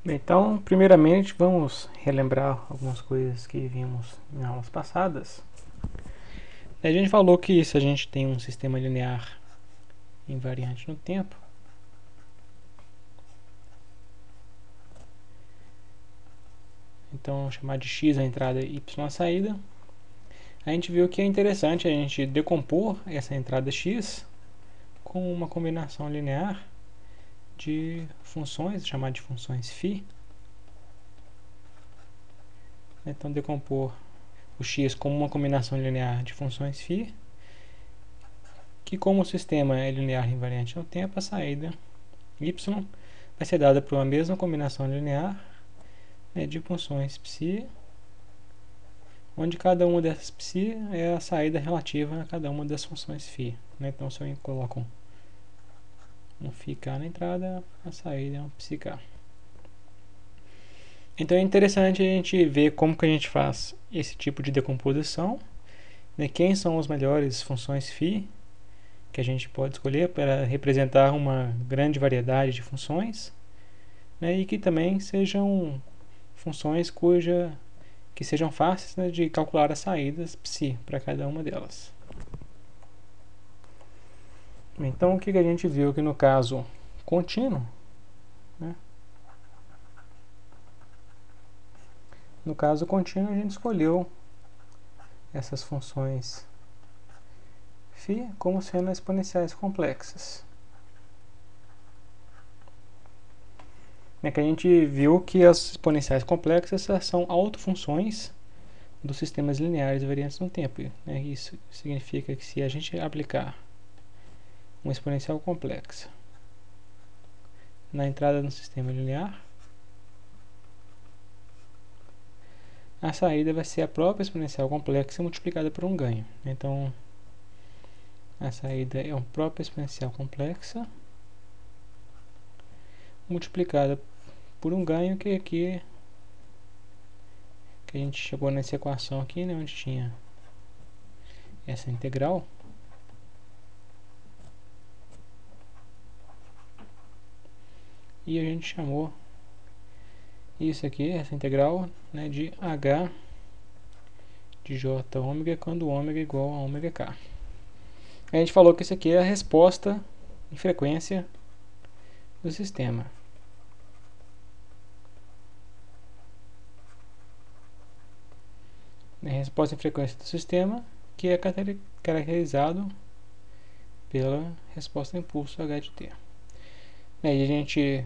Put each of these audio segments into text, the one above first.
Então, primeiramente, vamos relembrar algumas coisas que vimos em aulas passadas. A gente falou que se a gente tem um sistema linear invariante no tempo, então vamos chamar de x a entrada e y a saída, a gente viu que é interessante a gente decompor essa entrada x com uma combinação linear de funções, chamada de funções φ. Então, decompor o x como uma combinação linear de funções φ, que como o sistema é linear invariante no tempo, a saída y vai ser dada por uma mesma combinação linear, né, de funções psi, onde cada uma dessas psi é a saída relativa a cada uma das funções φ. Né? Então, se eu coloco um φk na entrada, a saída é um psik. Então é interessante a gente ver como que a gente faz esse tipo de decomposição, né? Quem são as melhores funções φ que a gente pode escolher para representar uma grande variedade de funções, né? E que também sejam funções que sejam fáceis, né, de calcular as saídas psi para cada uma delas. Então o que a gente viu que no caso contínuo, né? No caso contínuo a gente escolheu essas funções φ como sendo exponenciais complexas. É que a gente viu que as exponenciais complexas são autofunções dos sistemas lineares variantes no tempo. Né? Isso significa que se a gente aplicar uma exponencial complexa na entrada do sistema linear, a saída vai ser a própria exponencial complexa multiplicada por um ganho. Então, a saída é uma própria exponencial complexa multiplicada por um ganho que aqui que a gente chegou nessa equação aqui, né, onde tinha essa integral. E a gente chamou isso aqui, essa integral, né, de h de j ômega quando ômega é igual a ômega k. A gente falou que isso aqui é a resposta em frequência do sistema. A resposta em frequência do sistema, que é caracterizado pela resposta impulso h de t. E a gente,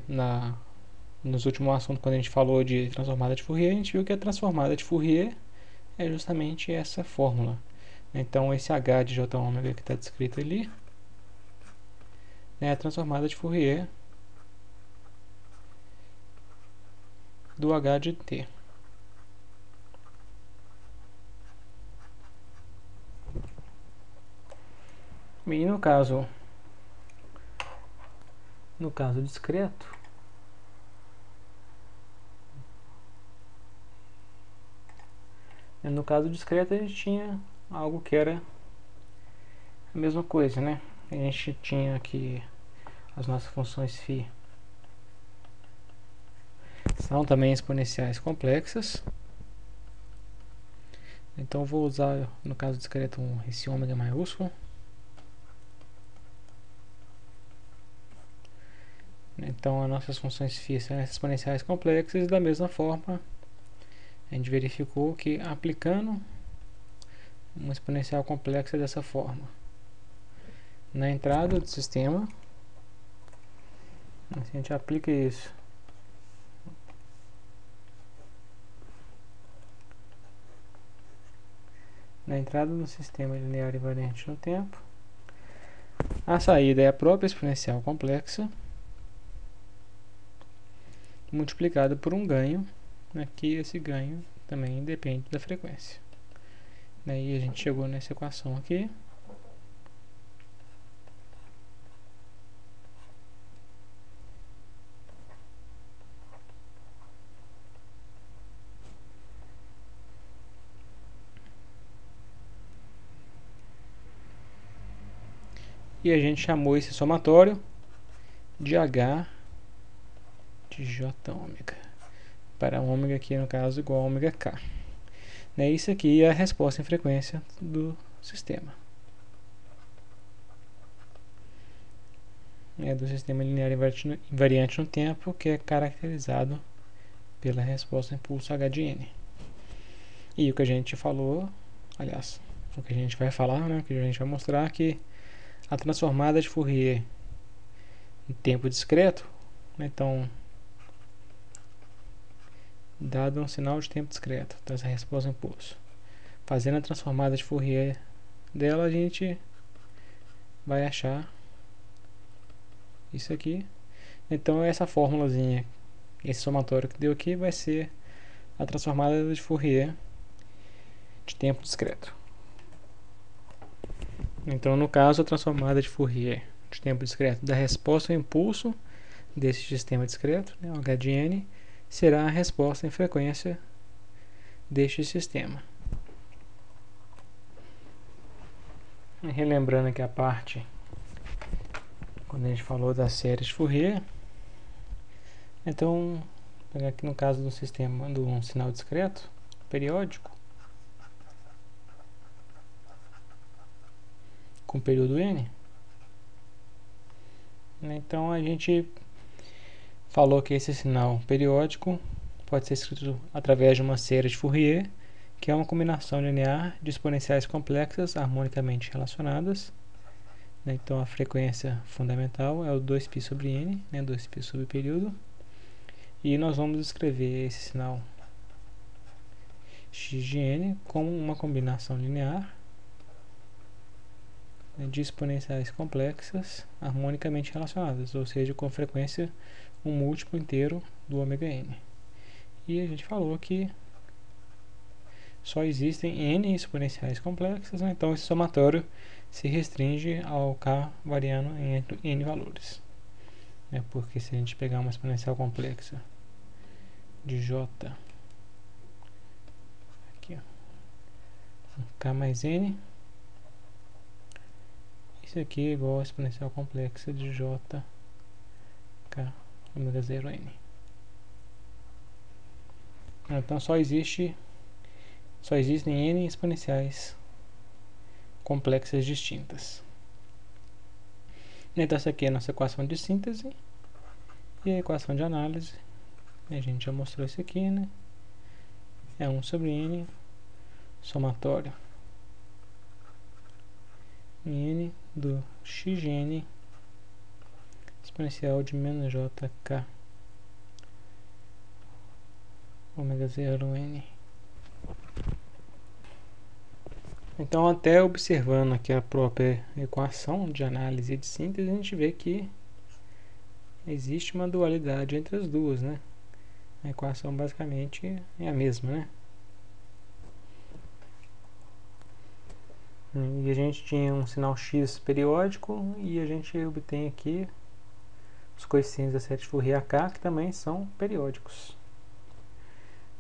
nos últimos assuntos, quando a gente falou de transformada de Fourier, a gente viu que a transformada de Fourier é justamente essa fórmula. Então, esse h de j ômega que está descrito ali é a transformada de Fourier do h de t. E no caso discreto, a gente tinha algo que era a mesma coisa, né? A gente tinha aqui as nossas funções φ são também exponenciais complexas. Então vou usar, no caso discreto, esse ômega maiúsculo. Então as nossas funções φ são exponenciais complexas, e da mesma forma a gente verificou que aplicando uma exponencial complexa dessa forma na entrada do sistema, se a gente aplica isso na entrada do sistema linear invariante no tempo, a saída é a própria exponencial complexa multiplicada por um ganho, que esse ganho também depende da frequência. Daí a gente chegou nessa equação aqui. E a gente chamou esse somatório de h de j ômega. para ômega aqui no caso igual a ômega k. Né? Isso aqui é a resposta em frequência do sistema. Do sistema linear invariante no tempo, que é caracterizado pela resposta impulso h de n. E o que a gente falou, aliás, o que a gente vai falar, né, o que a gente vai mostrar que a transformada de Fourier em tempo discreto, né, então, dado um sinal de tempo discreto, então essa resposta impulso, fazendo a transformada de Fourier dela, a gente vai achar isso aqui. Então essa formulazinha, esse somatório que deu aqui vai ser a transformada de Fourier de tempo discreto. Então no caso a transformada de Fourier de tempo discreto da resposta ao impulso desse sistema discreto, né, o h de n, será a resposta em frequência deste sistema. E relembrando aqui a parte quando a gente falou da série de Fourier, então, vou pegar aqui no caso do sistema de um sinal discreto, periódico, com período n. Então, a gente falou que esse sinal periódico pode ser escrito através de uma série de Fourier, que é uma combinação linear de exponenciais complexas harmonicamente relacionadas. Então, a frequência fundamental é o 2π sobre n, 2π sobre período. E nós vamos escrever esse sinal x de n como uma combinação linear de exponenciais complexas harmonicamente relacionadas, ou seja, com frequência um múltiplo inteiro do ômega n. E a gente falou que só existem n exponenciais complexas, né? Então esse somatório se restringe ao k variando em n valores. Porque se a gente pegar uma exponencial complexa de j aqui, ó, k mais n, isso aqui é igual a exponencial complexa de j k ômega 0 n. Então só existem n exponenciais complexas distintas. Então essa aqui é a nossa equação de síntese e a equação de análise. A gente já mostrou isso aqui, né? É 1 sobre n somatório em n do x de n exponencial de menos jk ômega 0 n. Então, até observando aqui a própria equação de análise e de síntese, a gente vê que existe uma dualidade entre as duas, né? A equação basicamente é a mesma, né? E a gente tinha um sinal x periódico e a gente obtém aqui os coeficientes da série de Fourier k, que também são periódicos.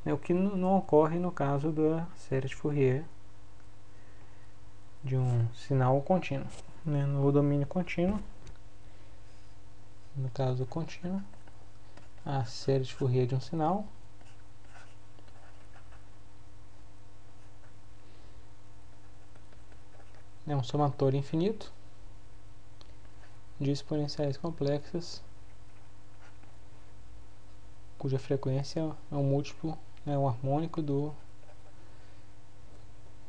O que não ocorre no caso da série de Fourier de um sinal contínuo. No domínio contínuo, no caso do contínuo, a série de Fourier de um sinal é um somatório infinito de exponenciais complexas cuja frequência é um múltiplo, um harmônico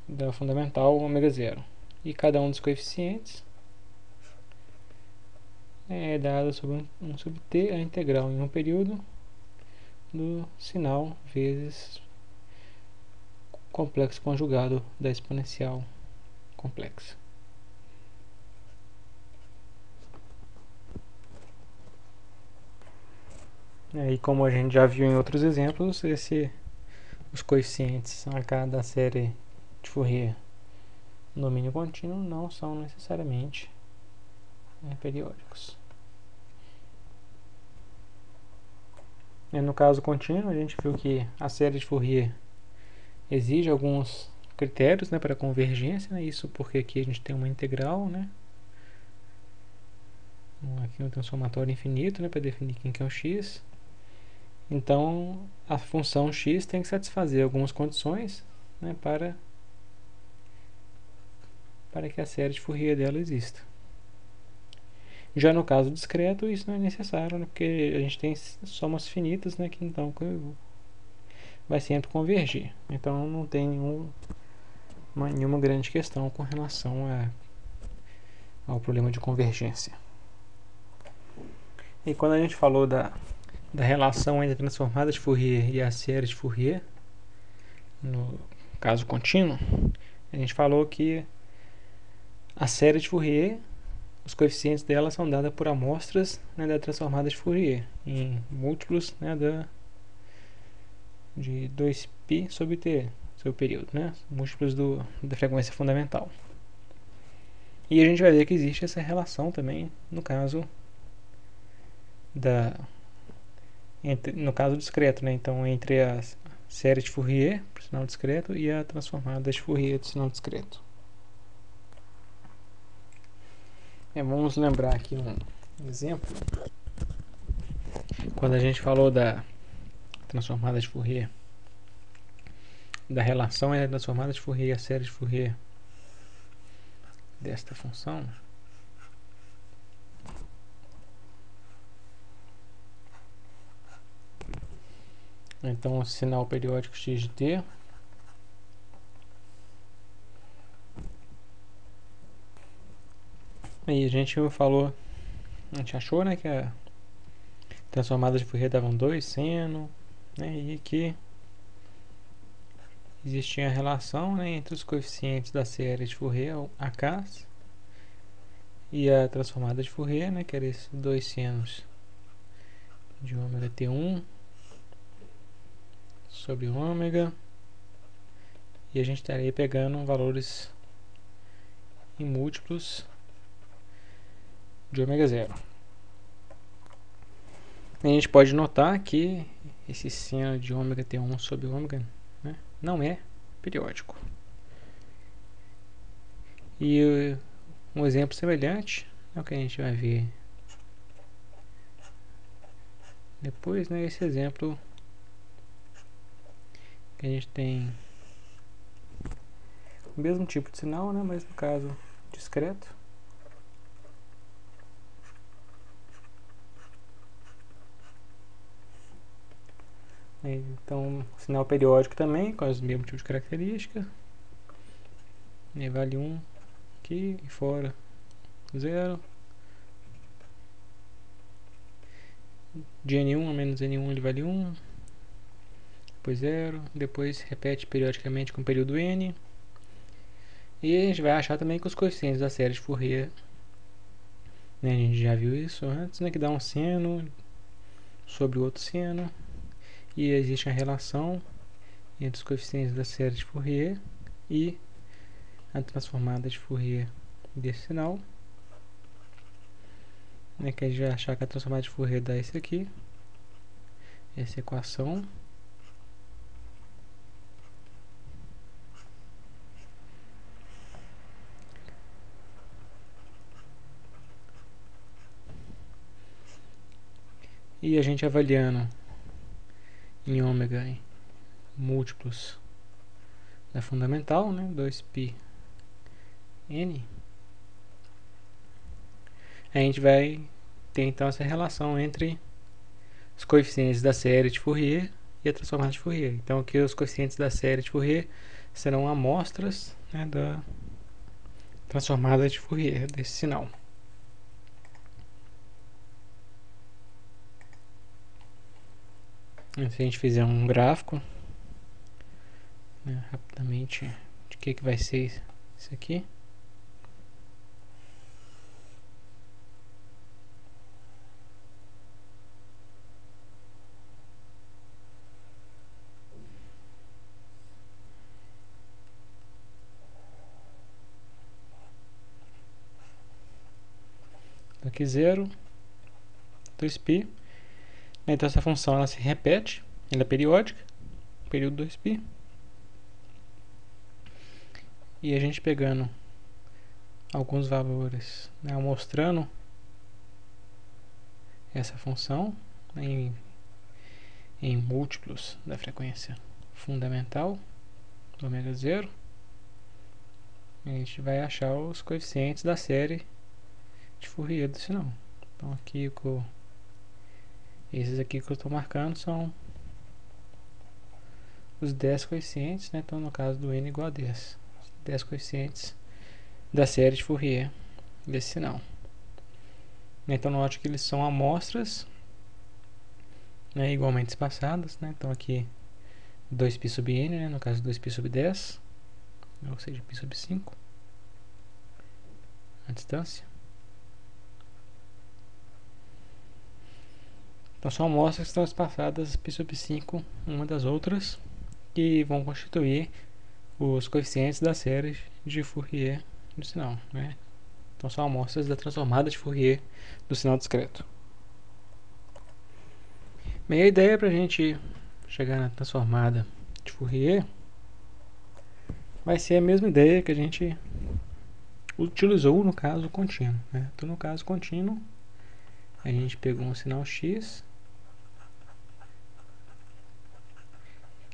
da fundamental ômega 0. E cada um dos coeficientes é dado sobre 1 sobre t, a integral em um período do sinal vezes complexo conjugado da exponencial complexa. E como a gente já viu em outros exemplos, os coeficientes a cada série de Fourier no domínio contínuo não são necessariamente periódicos. No caso contínuo, a gente viu que a série de Fourier exige alguns critérios, para convergência, isso porque aqui a gente tem uma integral, aqui tem um somatório infinito, para definir quem que é o x, Então a função x tem que satisfazer algumas condições, né, para que a série de Fourier dela exista. Já no caso discreto, isso não é necessário, né, porque a gente tem somas finitas, né, que então vai sempre convergir. Então não tem nenhuma grande questão com relação ao problema de convergência. E quando a gente falou da relação entre a transformada de Fourier e a série de Fourier, no caso contínuo, a gente falou que a série de Fourier, os coeficientes dela são dados por amostras, né, da transformada de Fourier, em múltiplos, né, de 2π sobre t, sobre o período, né, múltiplos da frequência fundamental. E a gente vai ver que existe essa relação também no caso no caso discreto, né? Então entre a série de Fourier, por sinal discreto, e a transformada de Fourier, de sinal discreto. Vamos lembrar aqui um exemplo. Quando a gente falou da transformada de Fourier, da relação entre a transformada de Fourier e a série de Fourier desta função, então o sinal periódico x de t aí a gente achou, né, que a transformada de Fourier davam 2 seno, né, e que existia a relação, né, entre os coeficientes da série de Fourier, AK, e a transformada de Fourier, né, que era esses 2 senos de ômega t1 sobre ômega, e a gente estaria pegando valores em múltiplos de ômega 0. A gente pode notar que esse seno de ômega t1 sobre ômega, né, não é periódico. E um exemplo semelhante é o que a gente vai ver depois, né, esse exemplo que a gente tem o mesmo tipo de sinal, né, mas no caso discreto. Então, sinal periódico também, com os mesmos tipos de características. E vale 1 aqui e fora 0. De N1 a menos N1 ele vale 1. Depois 0. Depois repete periodicamente com o período N. E a gente vai achar também que os coeficientes da série de Fourier, né, a gente já viu isso antes, né, que dá um seno sobre o outro seno. E existe a relação entre os coeficientes da série de Fourier e a transformada de Fourier desse sinal, né, que a gente vai achar que a transformada de Fourier dá isso aqui, essa equação. E a gente avaliando em ômega em múltiplos da fundamental, né, 2π n, a gente vai ter então essa relação entre os coeficientes da série de Fourier e a transformada de Fourier. Então aqui os coeficientes da série de Fourier serão amostras, né, da transformada de Fourier desse sinal. Se a gente fizer um gráfico, né, rapidamente, de que vai ser isso aqui. Aqui 0, 2π. Então essa função ela se repete, ela é periódica, período 2π. E a gente pegando alguns valores, né, mostrando essa função, né, em múltiplos da frequência fundamental do ômega zero, a gente vai achar os coeficientes da série de Fourier do sinal. Então aqui esses aqui que eu estou marcando são os 10 coeficientes, né? Então no caso do n igual a 10, 10 coeficientes da série de Fourier desse sinal. Então note que eles são amostras, né, igualmente espaçadas, né? Então aqui 2π sub n, né, no caso 2π sub 10, ou seja, π sub 5 a distância. Então são amostras que estão espaçadas π sub 5 uma das outras, que vão constituir os coeficientes da série de Fourier do sinal, né? Então são amostras da transformada de Fourier do sinal discreto. Bem, a ideia para a gente chegar na transformada de Fourier vai ser a mesma ideia que a gente utilizou no caso contínuo, né? Então no caso contínuo a gente pegou um sinal x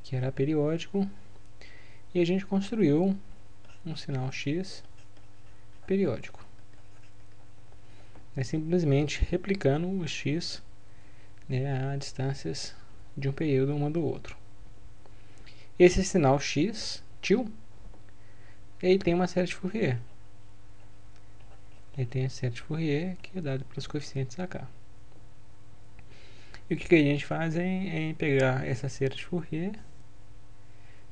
que era periódico e a gente construiu um sinal x periódico, simplesmente replicando o x, né, a distâncias de um período um do outro. Esse sinal x, til, ele tem uma série de Fourier. Ele tem a série de Fourier que é dada pelos coeficientes AK. E o que a gente faz é pegar essa série de Fourier,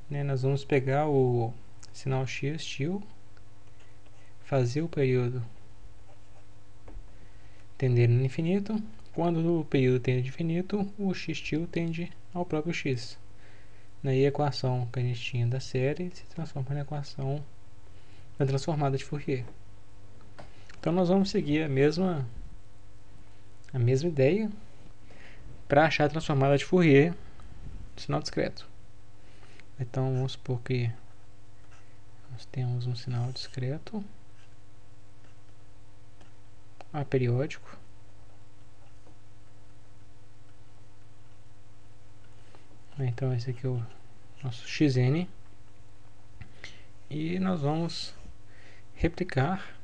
né, nós vamos pegar o sinal x til, fazer o período tendendo no infinito. Quando o período tende ao infinito, o x til tende ao próprio x. Daí a equação que a gente tinha da série se transforma na equação da transformada de Fourier. Então nós vamos seguir a mesma ideia para achar a transformada de Fourier do sinal discreto. Então vamos supor que nós temos um sinal discreto aperiódico, então esse aqui é o nosso xn, e nós vamos replicar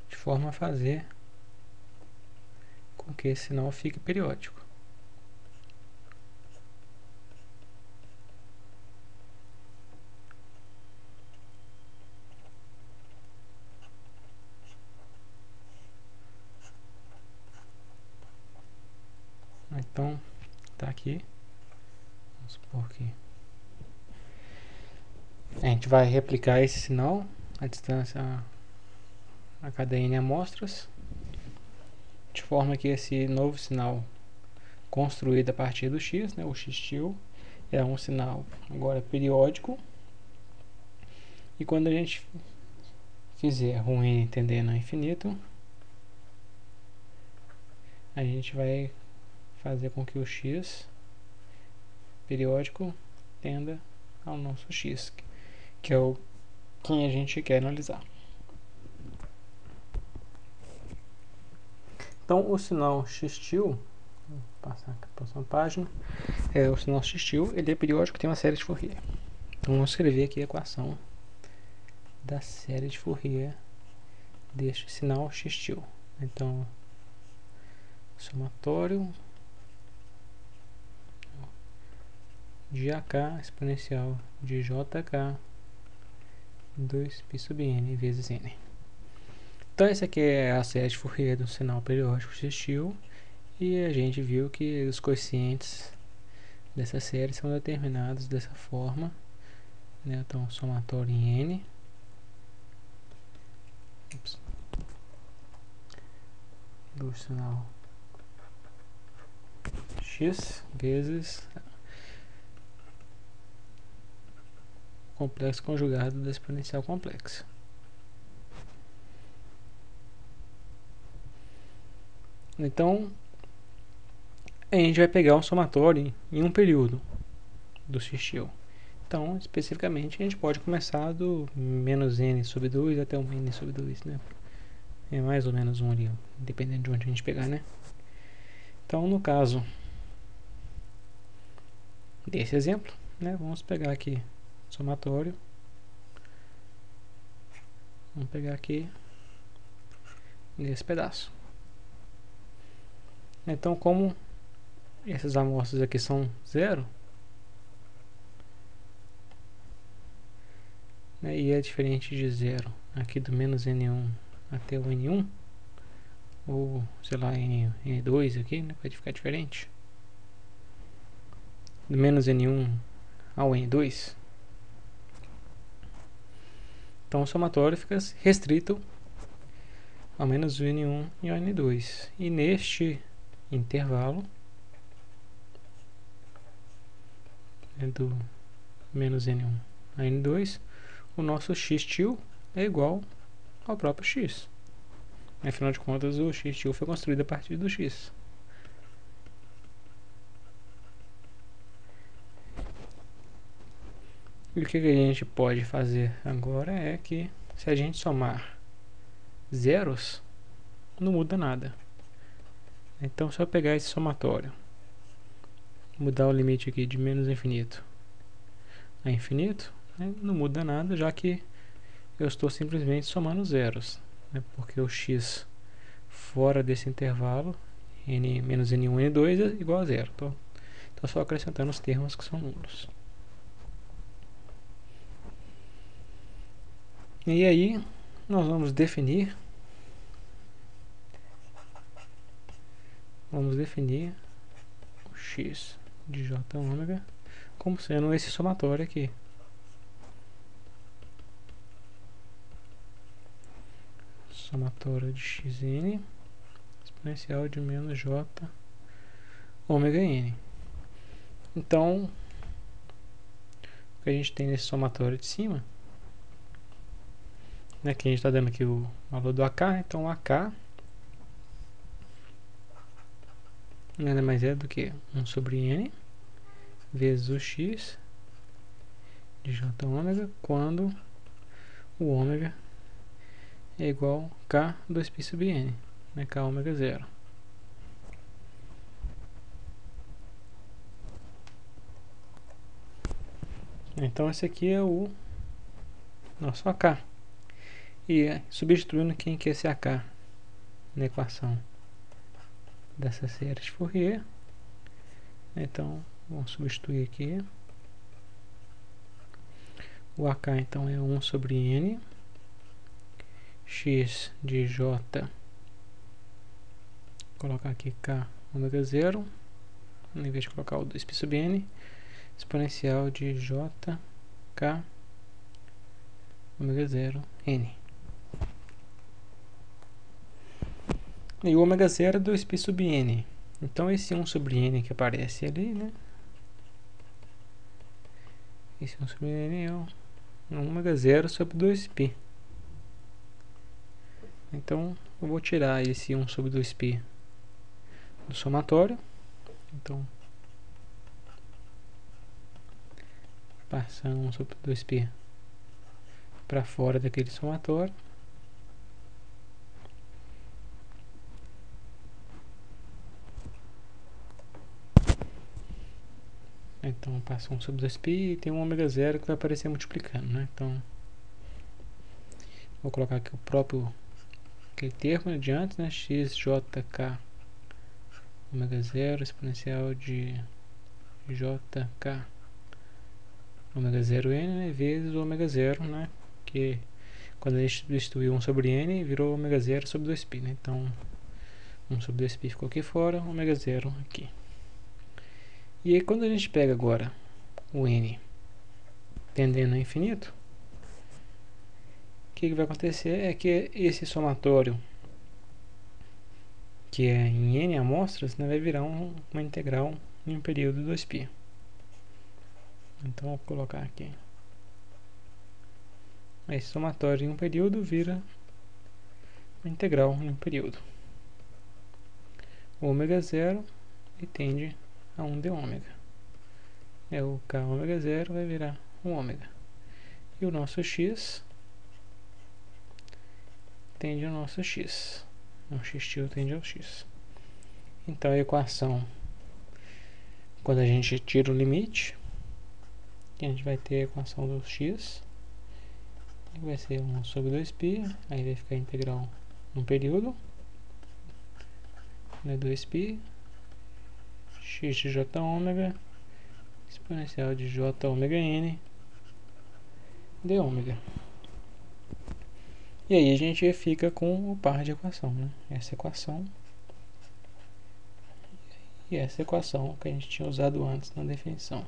de forma a fazer com que esse sinal fique periódico. Então tá aqui, vamos supor que a gente vai replicar esse sinal a distância a cada n amostras, de forma que esse novo sinal construído a partir do x, né, o x til, é um sinal agora periódico, e quando a gente fizer um n tendendo a infinito, a gente vai fazer com que o x periódico tenda ao nosso x, que é quem a gente quer analisar. Então o sinal x til, vou passar aqui para a próxima página, o sinal x til, ele é periódico, tem uma série de Fourier. Então vamos escrever aqui a equação da série de Fourier deste sinal x til. Então somatório de AK exponencial de JK 2π sub n vezes n. Então essa aqui é a série de Fourier do sinal periódico x til, e a gente viu que os coeficientes dessa série são determinados dessa forma, né? Então somatório em n do sinal x vezes complexo conjugado da exponencial complexa. Então a gente vai pegar um somatório em um período do x til. Então especificamente a gente pode começar do menos n sobre 2 até um n sobre 2, né? É mais ou menos 1 ali, dependendo de onde a gente pegar, né? Então, no caso desse exemplo, né, vamos pegar aqui somatório. Vamos pegar aqui nesse pedaço. Então, como essas amostras aqui são 0, né, e é diferente de 0 aqui do menos N1 até o N1, ou sei lá, N2 aqui, né, pode ficar diferente. Do menos N1 ao N2. Então o somatório fica restrito ao menos o N1 e ao N2. E neste intervalo, do menos N1 a N2, o nosso x-til é igual ao próprio x. Afinal de contas, o x-til foi construído a partir do x. E o que a gente pode fazer agora é que, se a gente somar zeros, não muda nada. Então, se eu pegar esse somatório, mudar o limite aqui de menos infinito a infinito, né, não muda nada, já que eu estou simplesmente somando zeros, né, porque o x fora desse intervalo, n menos n1, n2 é igual a zero. Estou só acrescentando os termos que são nulos. E aí, nós vamos definir o x de j ômega como sendo esse somatório aqui. Somatório de xn exponencial de menos j ômega n. Então, o que a gente tem nesse somatório de cima, né, que a gente está dando aqui o valor do AK, então o AK nada mais é do que 1 sobre n vezes o x de j ômega, quando o ômega é igual a k 2π sub n, né, k ômega 0. Então esse aqui é o nosso AK. E substituindo quem que é esse AK na equação dessa série de Fourier, então vamos substituir aqui. O AK então é 1 sobre n x de j, colocar aqui k ômega 0, em vez de colocar o 2π sub n, exponencial de j k ômega 0 n. E o ômega 0 é 2π sub n. Então esse 1 sobre n que aparece ali, né? Esse 1 sobre n é o ômega 0 sobre 2π. Então eu vou tirar esse 1 sobre 2π do somatório. Então, passar 1 sobre 2π para fora daquele somatório. Então passa 1 sobre 2π e tem um ômega 0 que vai aparecer multiplicando, né? Então vou colocar aqui o próprio aquele termo de antes, né? xjk ômega 0 exponencial de jk ômega 0 n, né, vezes o ômega 0, né? Que quando a gente substituiu 1 sobre n virou ômega 0 sobre 2π, né? Então 1 sobre 2π ficou aqui fora, ômega 0 aqui. E aí quando a gente pega agora o n tendendo a infinito, o que vai acontecer é que esse somatório, que é em n amostras, né, vai virar uma integral em um período 2π. Então vou colocar aqui. Esse somatório em um período vira uma integral em um período. O ômega 0 e tende a 1 de ômega. É o k ômega 0 vai virar 1 ômega. E o nosso x tende ao nosso x. O x tilde tende ao x. Então a equação, quando a gente tira o limite, a gente vai ter a equação do x, que vai ser 1 sobre 2π, aí vai ficar integral no período, né, 2π, x de j ômega, exponencial de j ômega n, d ômega. E aí a gente fica com o par de equação, né? Essa equação e essa equação que a gente tinha usado antes na definição.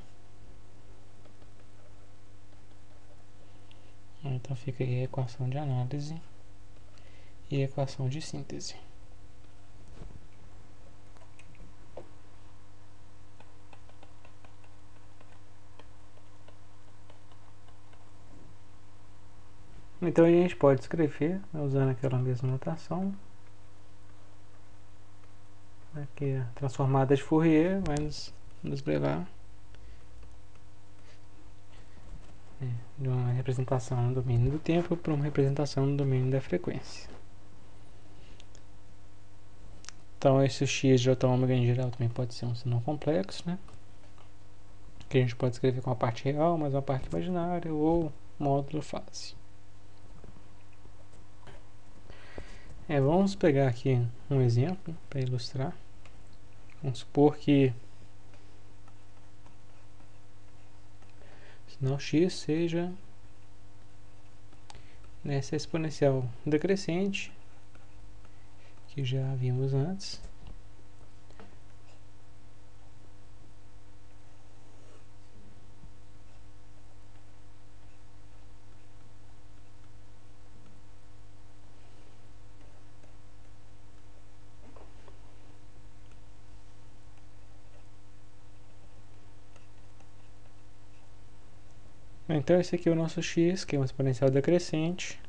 Então fica aí a equação de análise e a equação de síntese. Então a gente pode escrever, né, usando aquela mesma notação. Aqui a transformada de Fourier vai nos levar de uma representação no domínio do tempo para uma representação no domínio da frequência. Então esse x de j ômega em geral também pode ser um sinal complexo, né? Que a gente pode escrever com a parte real, mais uma parte imaginária, ou módulo fase. Vamos pegar aqui um exemplo para ilustrar. Vamos supor que o sinal x seja nessa exponencial decrescente que já vimos antes. Então esse aqui é o nosso x, que é uma exponencial decrescente.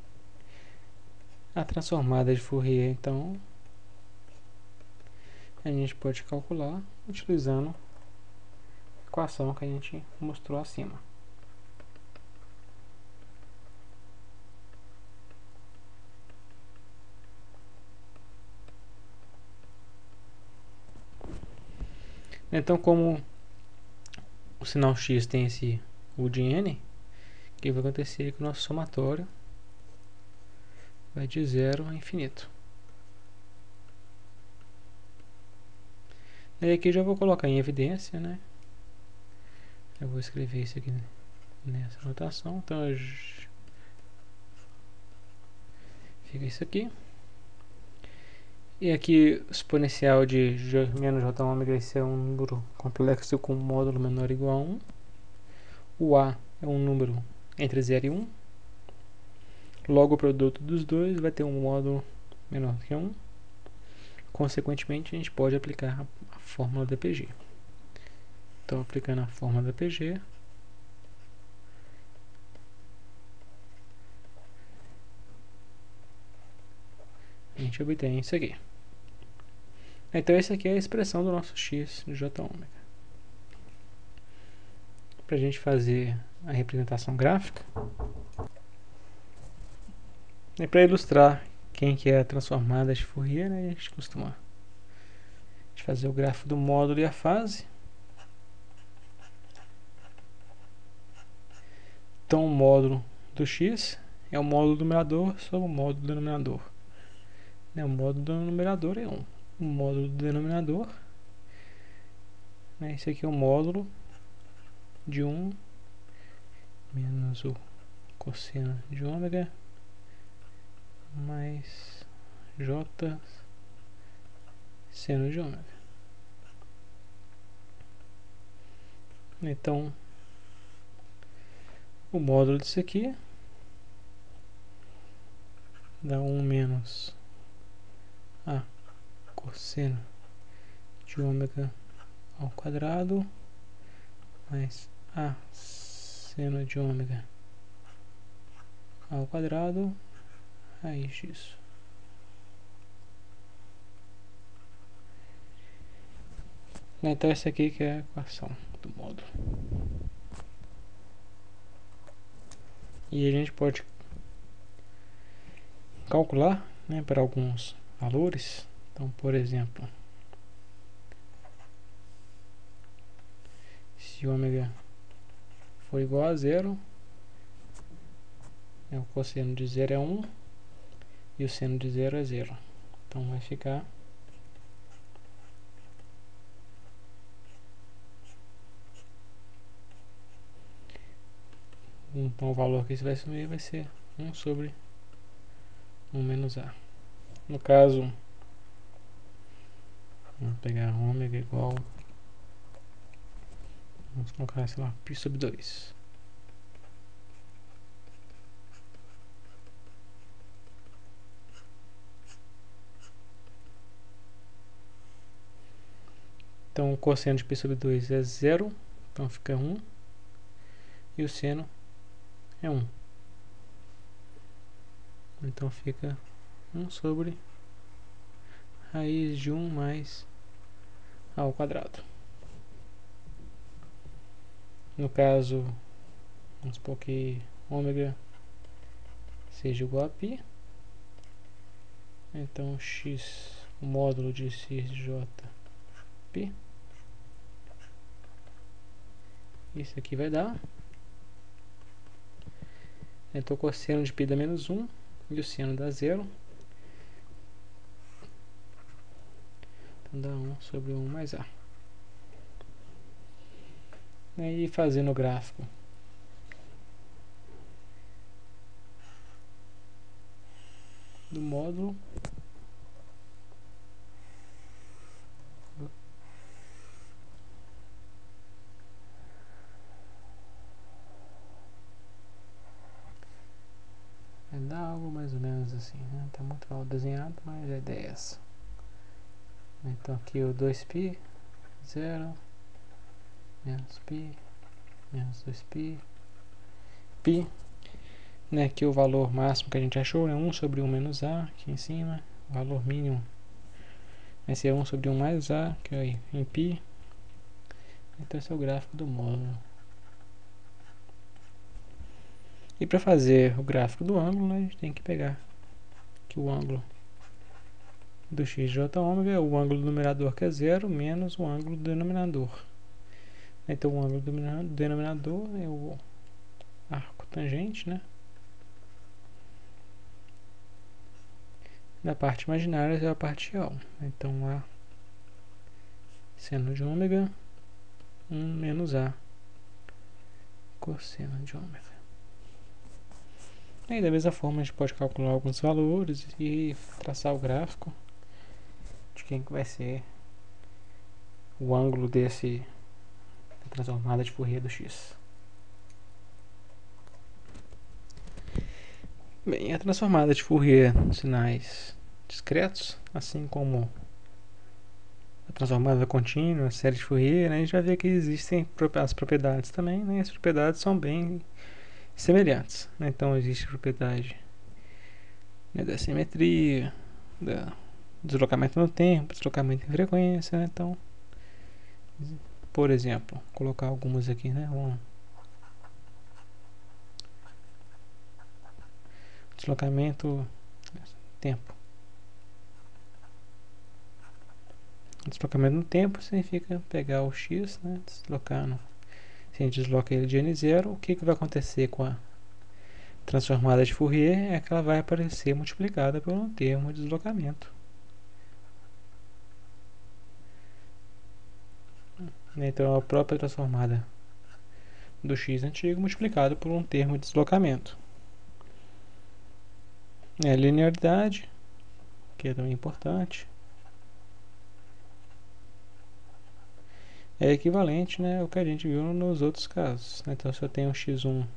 A transformada de Fourier, então, a gente pode calcular utilizando a equação que a gente mostrou acima. Então, como o sinal x tem esse U de n, o que vai acontecer é que o nosso somatório vai de 0 a infinito. E aqui já vou colocar em evidência, né? Eu vou escrever isso aqui nessa notação. Então fica isso aqui. E aqui o exponencial de menos j ômega, esse é um número complexo com módulo menor ou igual a 1. O A é um número entre 0 e 1. Logo o produto dos dois vai ter um módulo menor que 1. Consequentemente, a gente pode aplicar a fórmula da PG. Então, aplicando a fórmula da PG, a gente obtém isso aqui. Então, essa aqui é a expressão do nosso x de j ômega. Para a gente fazer a representação gráfica, e para ilustrar quem que é a transformada de Fourier, né, a gente costuma fazer o gráfico do módulo e a fase. Então, o módulo do x é o módulo do numerador sobre o módulo do denominador. O módulo do numerador é 1. O módulo do denominador, esse aqui é o módulo de 1 menos o cosseno de ômega mais j seno de ômega. Então, o módulo disso aqui dá 1 menos a cosseno de ômega ao quadrado mais a seno de ômega ao quadrado raiz disso. Então essa aqui que é a equação do módulo. E a gente pode calcular né, para alguns valores. Então, por exemplo, se ômega for igual a zero, o cosseno de zero é 1 e o seno de zero é zero. Então vai ficar então o valor que isso vai assumir vai ser 1 sobre 1 menos A. No caso, vamos pegar ômega igual, vamos colocar, sei lá, π sobre 2. Então o cosseno de π sobre 2 é 0, então fica 1, e o seno é 1. Então fica 1 sobre raiz de 1 mais A ao quadrado. No caso, vamos supor que ômega seja igual a π. Então x, o módulo de x de j, π. Isso aqui vai dar. Então o cosseno de π dá menos 1 e o seno dá 0. Então dá 1 sobre 1 mais A. Aí fazendo o gráfico do módulo, vai dar algo mais ou menos assim, né? Tá muito mal desenhado, mas a ideia é essa. Então aqui o 2π, 0, menos π, menos 2π, π, né? Aqui o valor máximo que a gente achou é 1 sobre 1 menos A, aqui em cima. O valor mínimo vai ser 1 sobre 1 mais A, que é aí em π. Então esse é o gráfico do módulo. E para fazer o gráfico do ângulo, né, a gente tem que pegar que o ângulo do x de j ômega é o ângulo do numerador, que é 0, menos o ângulo do denominador. Então o ângulo do denominador é o arco tangente, né? Da parte imaginária é a parte real. Então A seno de ômega 1 menos A cosseno de ômega. E da mesma forma a gente pode calcular alguns valores e traçar o gráfico de quem que vai ser o ângulo desse transformada de Fourier do x. Bem, a transformada de Fourier de sinais discretos, assim como a transformada contínua, a série de Fourier, né, a gente vai ver que existem as propriedades também, né, e as propriedades são bem semelhantes, né? Então existe a propriedade, né, da simetria, do deslocamento no tempo, deslocamento em frequência, né? Então, por exemplo, colocar algumas aqui, né? Deslocamento tempo. Deslocamento no tempo significa pegar o x, né? Deslocar no... Se a gente desloca ele de n0, o que vai acontecer com a transformada de Fourier é que ela vai aparecer multiplicada por um termo de deslocamento. Então, a própria transformada do x antigo multiplicado por um termo de deslocamento. A linearidade, que é também importante, é equivalente, né, ao que a gente viu nos outros casos. Então, se eu tenho um x1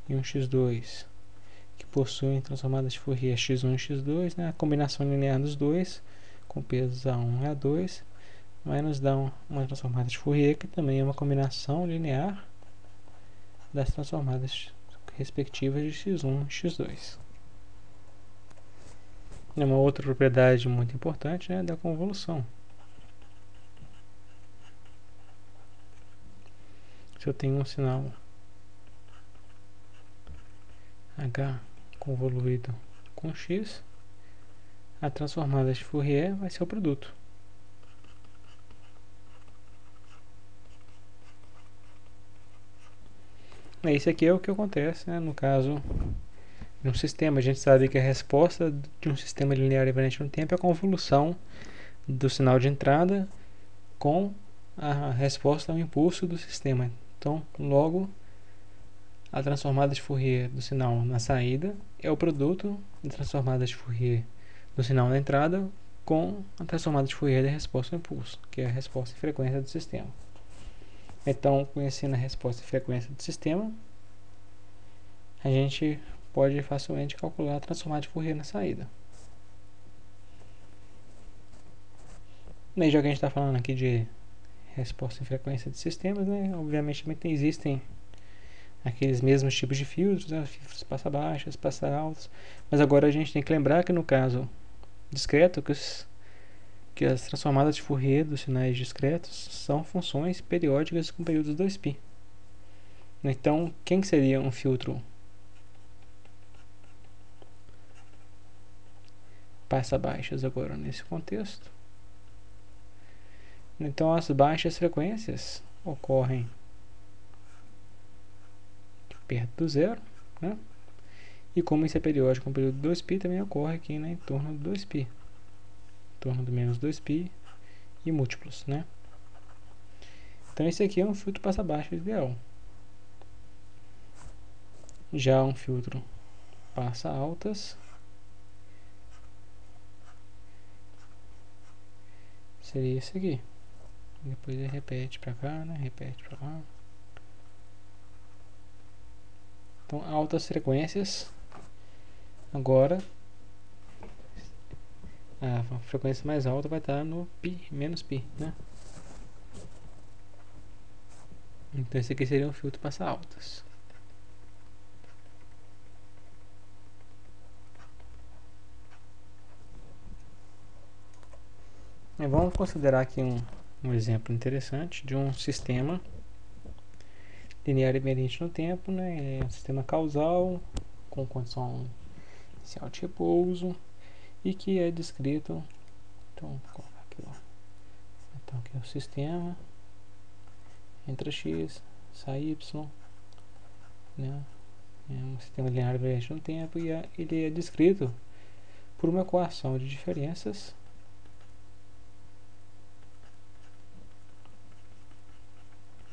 e um x2 que possuem transformadas de Fourier x1 e x2, né, a combinação linear dos dois, com pesos A1 e A2, vai nos dar uma transformada de Fourier que também é uma combinação linear das transformadas respectivas de x1 e x2. Uma outra propriedade muito importante é da convolução. Se eu tenho um sinal H convoluído com x, a transformada de Fourier vai ser o produto. Esse aqui é o que acontece, né? No caso, num sistema, a gente sabe que a resposta de um sistema linear invariante no tempo é a convolução do sinal de entrada com a resposta ao impulso do sistema. Então, logo, a transformada de Fourier do sinal na saída é o produto da transformada de Fourier do sinal na entrada com a transformada de Fourier da resposta ao impulso, que é a resposta e frequência do sistema. Então, conhecendo a resposta e frequência do sistema, a gente pode facilmente calcular a transformada de Fourier na saída. E já que a gente está falando aqui de resposta e frequência de sistemas, né, obviamente também existem aqueles mesmos tipos de filtros, né, filtros passa-baixos, passa-altos, mas agora a gente tem que lembrar que no caso discreto, que as transformadas de Fourier dos sinais discretos são funções periódicas com períodos 2π. Então, quem seria um filtro passa-baixas agora nesse contexto? Então, as baixas frequências ocorrem perto do zero, né? E como isso é periódico com o período 2π, também ocorre aqui, né, em torno do 2π, em torno do menos 2π e múltiplos, né? Então esse aqui é um filtro passa-baixo ideal. Já um filtro passa-altas seria esse aqui. Depois ele repete para cá, né? Repete para lá. Então altas frequências. Agora a frequência mais alta vai estar no π, menos π, né? Então esse aqui seria um filtro passa-altas. E vamos considerar aqui um exemplo interessante de um sistema linear invariante no tempo, né? É um sistema causal com condição inicial de repouso e que é descrito. Então, vou colocar aqui, ó. Então aqui é o sistema, entra x, sai y, né? É um sistema linear invariante no tempo e ele é descrito por uma equação de diferenças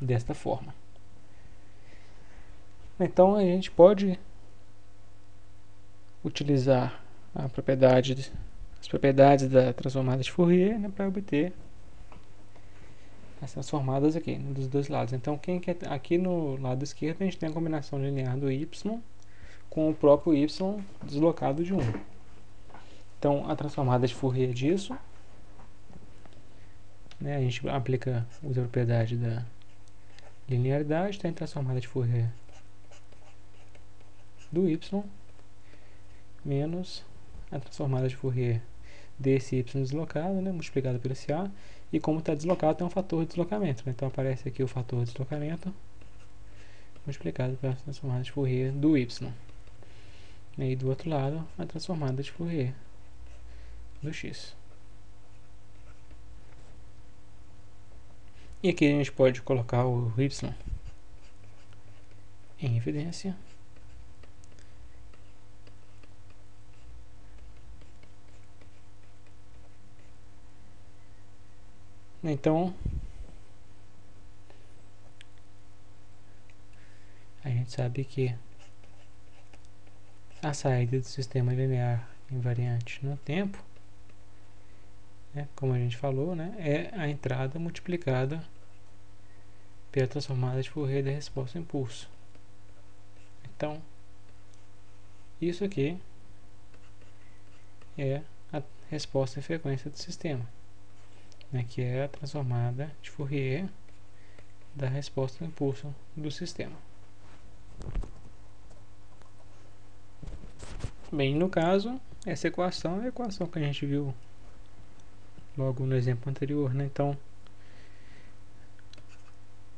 desta forma. Então a gente pode utilizar as propriedades da transformada de Fourier, né, para obter as transformadas aqui, né, dos dois lados. Então aqui no lado esquerdo a gente tem a combinação linear do y com o próprio y deslocado de 1. Então a transformada de Fourier disso, né, a gente usa a propriedade da linearidade, tem a transformada de Fourier do y menos a transformada de Fourier desse y deslocado, né, multiplicado por esse a, e como está deslocado tem um fator de deslocamento, né, então aparece aqui o fator de deslocamento multiplicado pela transformada de Fourier do y, e do outro lado a transformada de Fourier do x. E aqui a gente pode colocar o y em evidência. Então, a gente sabe que a saída do sistema linear invariante no tempo, né, como a gente falou, né, é a entrada multiplicada pela transformada de Fourier da resposta ao impulso. Então, isso aqui é a resposta em frequência do sistema, né, que é a transformada de Fourier da resposta ao impulso do sistema. Bem, no caso, essa equação é a equação que a gente viu logo no exemplo anterior, né? Então,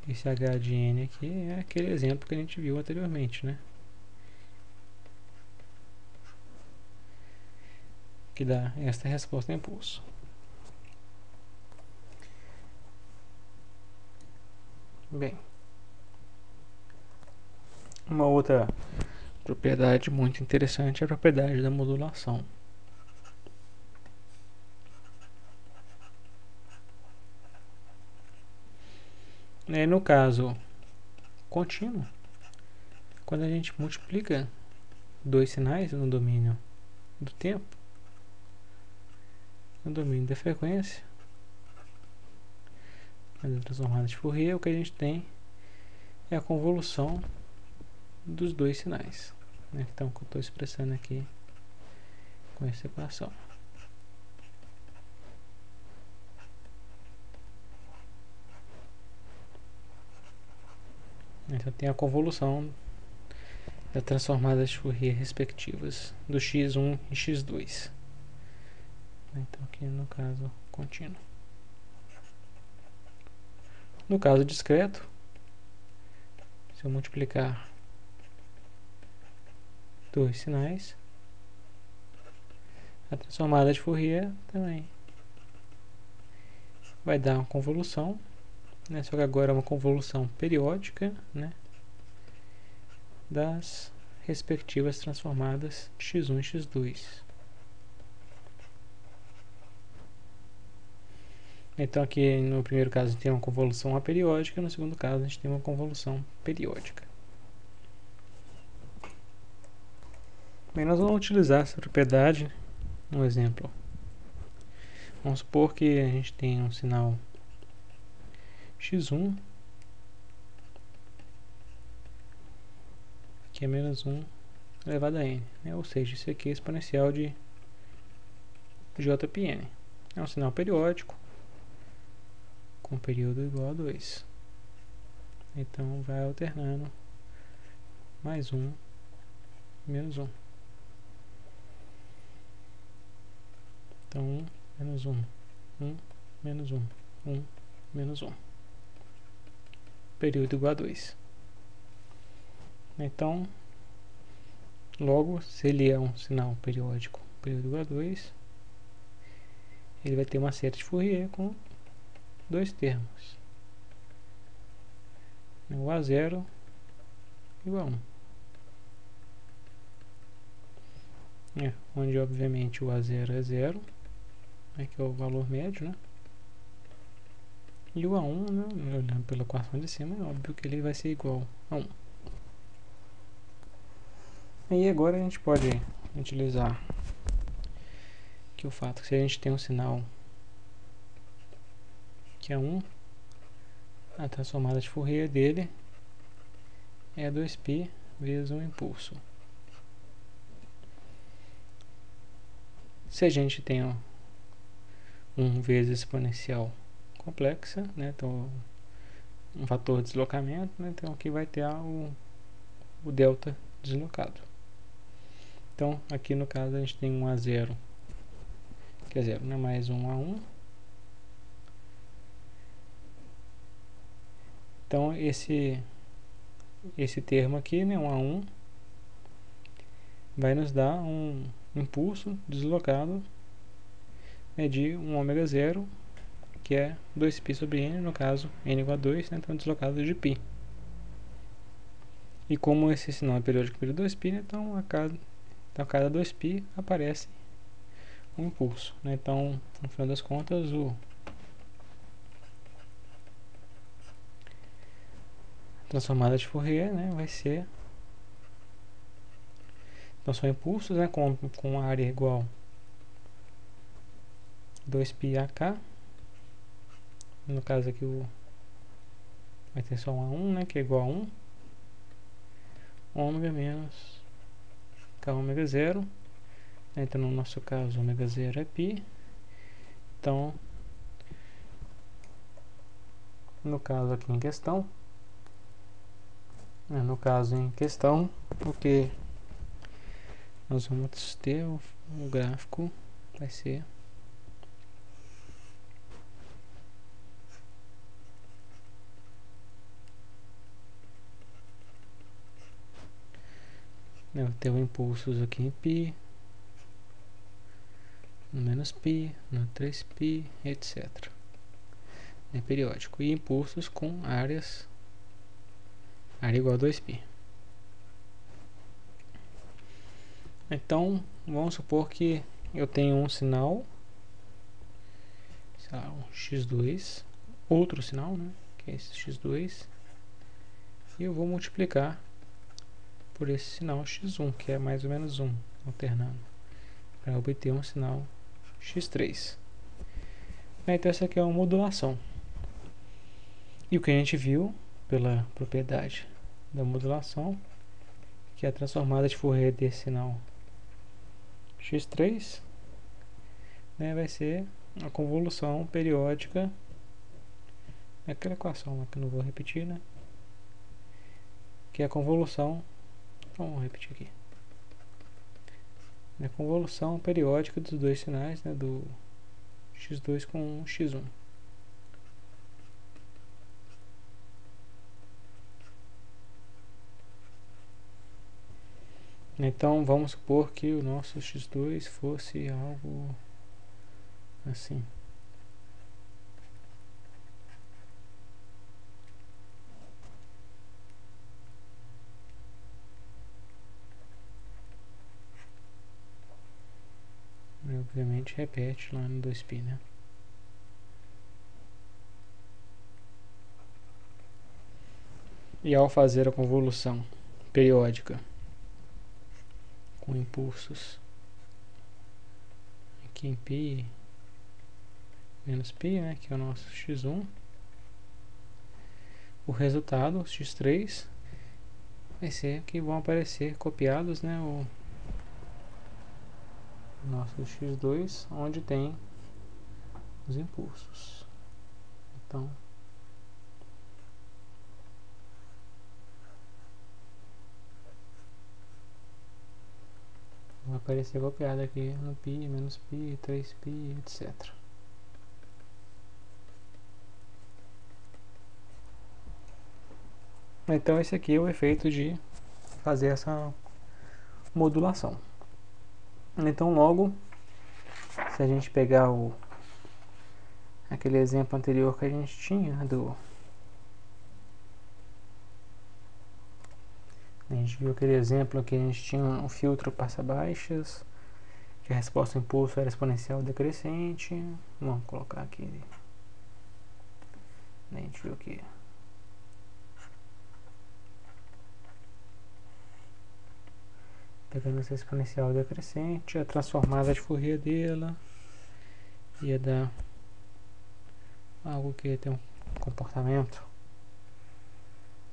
esse h de n aqui é aquele exemplo que a gente viu anteriormente, né? que dá esta resposta a impulso. Bem, uma outra propriedade muito interessante é a propriedade da modulação. No caso contínuo, quando a gente multiplica dois sinais no domínio do tempo, no domínio da frequência, na transformada de Fourier, o que a gente tem é a convolução dos dois sinais, né? Então, que eu estou expressando aqui com essa equação. Então, tem a convolução das transformadas de Fourier respectivas do x1 e x2. Então, aqui no caso contínuo. No caso discreto, se eu multiplicar dois sinais, a transformada de Fourier também vai dar uma convolução, né? Só que agora é uma convolução periódica, né? Das respectivas transformadas de x1 e x2. Então aqui no primeiro caso a gente tem uma convolução aperiódica, no segundo caso a gente tem uma convolução periódica. Bem, nós vamos utilizar essa propriedade no exemplo. Vamos supor que a gente tem um sinal x1, que é menos 1 elevado a n, né? Ou seja, isso aqui é exponencial de jπn. É um sinal periódico com período igual a 2. Então vai alternando mais 1, menos 1. Então 1, menos 1, 1, menos 1, 1, menos 1. Período igual a 2. Então, logo, se ele é um sinal periódico, período igual a 2, ele vai ter uma série de Fourier com dois termos. O A0 igual a 1. Onde, obviamente, o A0 é 0, né, que é o valor médio, né? E o A1, né, olhando pela equação de cima, é óbvio que ele vai ser igual a 1. E agora a gente pode utilizar que o fato que se a gente tem um sinal que é 1, a transformada de Fourier dele é 2π vezes um impulso. Se a gente tem 1 vezes exponencial complexa, né, então um fator de deslocamento, né, então aqui vai ter o delta deslocado. Então aqui no caso a gente tem um A0, que é 0, né, mais um A1. Então esse termo aqui, né, um A1, vai nos dar um impulso deslocado, né, de um ômega 0, que é 2π sobre n, no caso n igual a 2, né, então deslocado de π. E como esse sinal é periódico pelo 2π, né, então a cada 2π aparece um impulso, né? Então, no final das contas, a transformada de Fourier, né, vai ser... Então são impulsos, né, com área igual 2π AK. No caso aqui vai ter só um A1, né, que é igual a 1. Ômega menos K ômega 0. Então no nosso caso ômega 0 é π. Então no caso aqui em questão, o que nós vamos ter, o gráfico vai ser eu tenho impulsos aqui em π, no menos π, no 3π, etc. É periódico. E impulsos com área igual a 2π. Então, vamos supor que eu tenho um sinal, sei lá, um x2, outro sinal, né, que é esse x2, e eu vou multiplicar por esse sinal x1, que é mais ou menos 1, alternando, para obter um sinal x3. Então essa aqui é uma modulação. E o que a gente viu pela propriedade da modulação, que é a transformada de Fourier desse sinal x3, né, vai ser a convolução periódica, aquela equação lá que eu não vou repetir, né, que é a convolução, então vamos repetir aqui, a convolução periódica dos dois sinais, né, do x2 com x1. Então vamos supor que o nosso x2 fosse algo assim. E obviamente repete lá no 2π, né? E ao fazer a convolução periódica com impulsos aqui em π menos π, né, que é o nosso x1, o resultado, o x3, vai ser que vão aparecer copiados, né, o nosso x2, onde tem os impulsos. Então vai aparecer copiado aqui no π, menos π, 3π, etc. Então esse aqui é o efeito de fazer essa modulação. Então logo, se a gente pegar aquele exemplo anterior que a gente tinha a gente viu aquele exemplo que a gente tinha um filtro passa-baixas, que a resposta ao impulso era exponencial decrescente. Vamos colocar aqui. A gente viu que pegando essa exponencial decrescente, a transformada de Fourier dela ia dar algo que ia ter um comportamento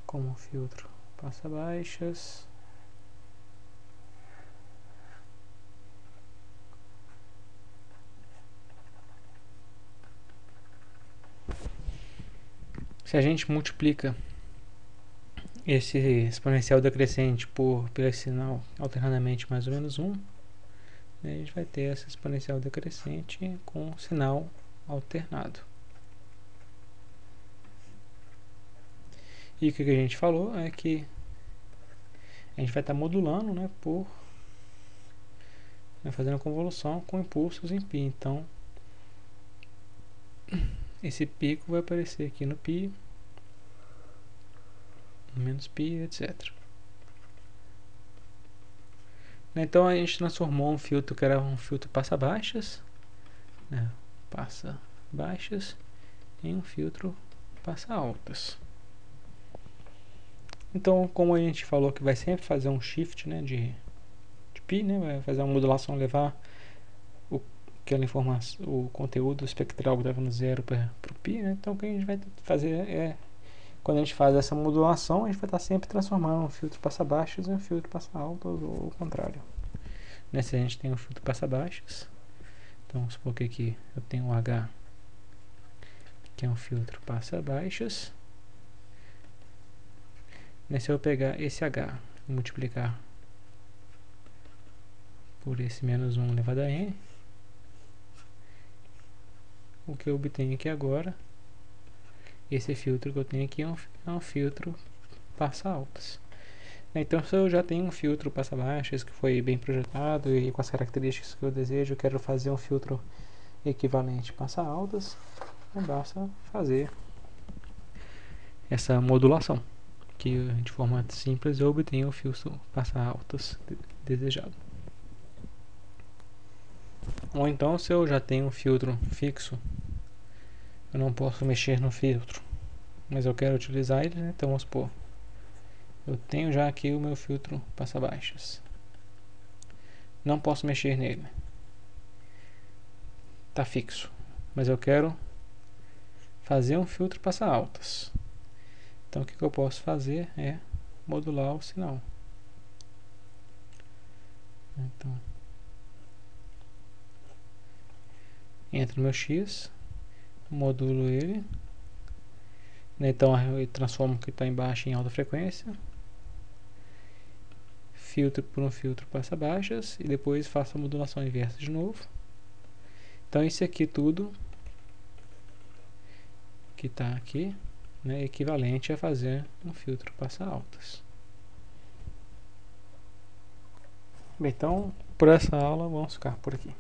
como um filtro passa-baixas. Se a gente multiplica esse exponencial decrescente por esse sinal alternadamente mais ou menos 1, a gente vai ter essa exponencial decrescente com sinal alternado. E o que a gente falou é que a gente vai estar modulando, né, fazendo a convolução com impulsos em π. Então esse pico vai aparecer aqui no π, menos π, etc. Então a gente transformou um filtro que era um filtro passa-baixas, né, passa-baixas, em um filtro passa-altas. Então, como a gente falou que vai sempre fazer um shift, né, de π, né, vai fazer uma modulação, levar aquela informação, o conteúdo espectral que estava no zero para o π, né? Então o que a gente vai fazer é, quando a gente faz essa modulação, a gente vai estar sempre transformando um filtro passa-baixas em um filtro passa-altas, ou o contrário. Se a gente tem um filtro passa-baixas, então vamos supor que aqui eu tenho um H, que é um filtro passa-baixas. Se eu pegar esse H e multiplicar por esse menos 1 elevado a n, o que eu obtenho aqui agora, esse filtro que eu tenho aqui é um filtro passa-altas. Então, se eu já tenho um filtro passa-baixas que foi bem projetado e com as características que eu desejo, eu quero fazer um filtro equivalente passa-altas, basta fazer essa modulação, que de forma simples eu obtenho o filtro passa-altas desejado. Ou então, se eu já tenho um filtro fixo, eu não posso mexer no filtro, mas eu quero utilizar ele, né? Então vamos supor, eu tenho já aqui o meu filtro passa-baixas, não posso mexer nele, está fixo, mas eu quero fazer um filtro passa-altas. Então o que eu posso fazer é modular o sinal. Então, entra no meu X, modulo ele, então eu transformo o que está embaixo em alta frequência, filtro por um filtro passa-baixas e depois faço a modulação inversa de novo. Então isso aqui tudo que está aqui, né, equivalente a fazer um filtro passa-altas. Bem, então por essa aula vamos ficar por aqui.